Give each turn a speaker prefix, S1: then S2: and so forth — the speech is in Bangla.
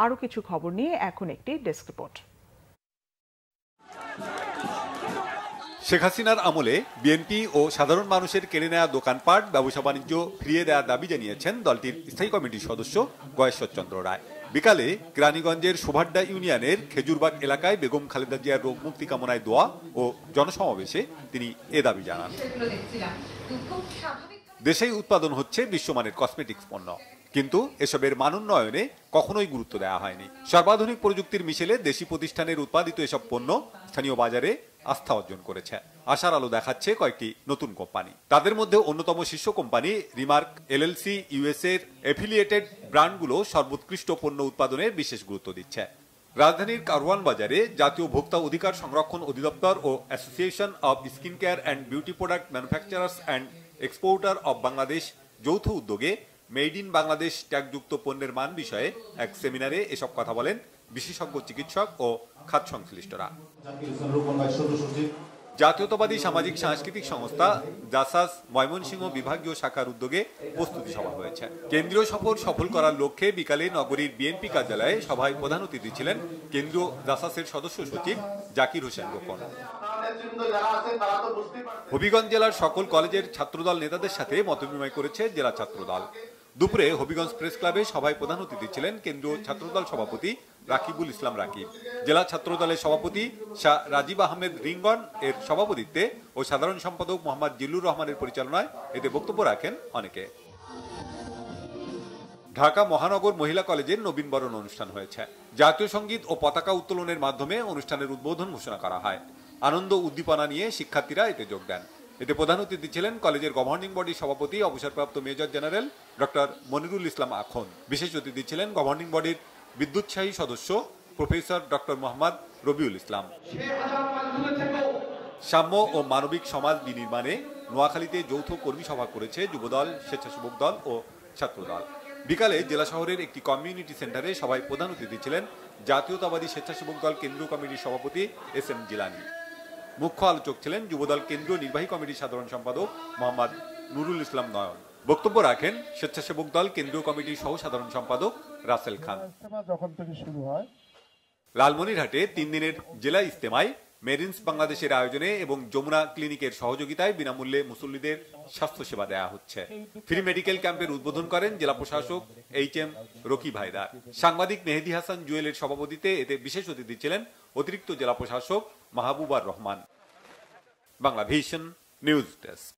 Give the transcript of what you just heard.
S1: আরও কিছু খবর নিয়ে এখন একটি ডেস্ক রিপোর্ট।
S2: শেখ হাসিনার আমলে বিএনপি ও সাধারণ মানুষের কেড়ে নেওয়া দোকানপাট, ব্যবসা বাণিজ্য ফিরিয়ে দেওয়ার দাবি জানিয়েছেন দলটির স্থায়ী কমিটির সদস্য গয়েশ্বরচন্দ্র রায়। বিকালে কেরানীগঞ্জের সুভাড্ডা ইউনিয়নের খেজুরবাগ এলাকায় বেগম খালেদা জিয়ার রোগ মুক্তি কামনায় দোয়া ও জনসমাবেশে তিনি এ দাবি জানান। দেশেই উৎপাদন হচ্ছে বিশ্বমানের কসমেটিক্স পণ্য, কিন্তু এসবের মানোন্নয়নে কখনোই গুরুত্ব দেওয়া হয়নি। সর্বাধুনিক প্রযুক্তির মিশেলে দেশি প্রতিষ্ঠানের উৎপাদিত এসব পণ্য স্থানীয় বাজারে আস্থা অর্জন করেছে। আশার আলো দেখাচ্ছে কয়েকটি নতুন কোম্পানি। তাদের মধ্যে অন্যতম শীর্ষ কোম্পানি রিমার্ক এলএলসি ইউএস এর এফিলিয়েটেড ব্র্যান্ডগুলো সর্বোৎকৃষ্ট পণ্য উৎপাদনে বিশেষ গুরুত্ব দিচ্ছে। রাজধানীর কারওয়ান বাজারে জাতীয় ভোক্তা অধিকার সংরক্ষণ অধিদপ্তর ও Association of Skin Care and Beauty Product Manufacturers and Exporter of Bangladesh যৌথ উদ্যোগে মেড ইন বাংলাদেশ ট্যাগযুক্ত পণ্যের মান বিষয়ে এক সেমিনারে এসব কথা বলেন বিশেষজ্ঞ চিকিৎসক ও খাত সংশ্লিষ্টরা। জাতীয়তাবাদী সামাজিক সাংস্কৃতিক সংস্থা জাসাস ময়মনসিংহ বিভাগীয় শাখার উদ্যোগে প্রস্তুতি সভা হয়েছে। কেন্দ্রীয় সফর সফল করার লক্ষ্যে বিকালে নগরীর বিএনপি কার্যালয়ে সভায় প্রধান অতিথি ছিলেন কেন্দ্রীয় জাসাসের সদস্য সচিব জাকির হোসেন রোকন। হবিগঞ্জ জেলার সকল কলেজের ছাত্রদল নেতাদের সাথে মতবিনিময় করেছে জেলা ছাত্রদল। দুপুরে হবিগঞ্জ প্রেস ক্লাবে সভায় প্রধান অতিথি ছিলেন কেন্দ্রীয় ছাত্রদল সভাপতি রাকিবুল ইসলাম রাকিব। জেলা ছাত্রদলের সভাপতি শাহ রাজীব আহমেদ রিঙ্গন এর সভাপতিত্বে ও সাধারণ সম্পাদক মোহাম্মদ জিল্লুর রহমানের পরিচালনায় এতে বক্তব্য রাখেন অনেকে। ঢাকা মহানগর মহিলা কলেজের নবীনবরণ অনুষ্ঠান হয়েছে। জাতীয় সঙ্গীত ও পতাকা উত্তোলনের মাধ্যমে অনুষ্ঠানের উদ্বোধন ঘোষণা করা হয়। আনন্দ উদ্দীপনা নিয়ে শিক্ষার্থীরা এতে যোগ দেন। এতে প্রধান অতিথি ছিলেন কলেজের গভর্নিং বডির সভাপতি অবসরপ্রাপ্ত মেজর জেনারেল ডক্টর মনিরুল ইসলাম আখন। বিশেষ অতিথি ছিলেন গভর্নিং বডির বিদ্যুৎসাহী সদস্য প্রফেসর ডক্টর মোহাম্মদ রবিউল ইসলাম। সাম্য ও মানবিক সমাজ বিনির্মাণে নোয়াখালীতে যৌথ কর্মী সভা করেছে যুবদল, স্বেচ্ছাসেবক দল ও ছাত্রদল। বিকালে জেলা শহরের একটি কমিউনিটি সেন্টারে সভায় প্রধান অতিথি ছিলেন জাতীয়তাবাদী স্বেচ্ছাসেবক দল কেন্দ্রীয় কমিটির সভাপতি এস এম জিলানী। মুখ্য আলোচক ছিলেন যুবদল কেন্দ্রীয় নির্বাহী কমিটির সাধারণ সম্পাদক মোহাম্মদ নুরুল ইসলাম নয়ন। বক্তব্য রাখেন স্বেচ্ছাসেবক দল কেন্দ্রীয় কমিটির সহ সাধারণ সম্পাদক রাসেল খান। লালমনিরহাটে 3 দিনের জেলা ইজতেমায় মেরিন্স বাংলাদেশের আয়োজনে এবং যমুনা ক্লিনিকের সহযোগিতায় বিনামূল্যে মুসল্লিদের স্বাস্থ্যসেবা দেওয়া হচ্ছে। ফ্রি মেডিকেল ক্যাম্পের উদ্বোধন করেন জেলা প্রশাসক এইচ.এম. রকিব হায়দার। সাংবাদিক মেহেদী হাসান জুয়েলের সভাপতিত্বে এতে বিশেষ অতিথি ছিলেন অতিরিক্ত জেলা প্রশাসক Mahbubar Rahman. Bangla Vision news desk.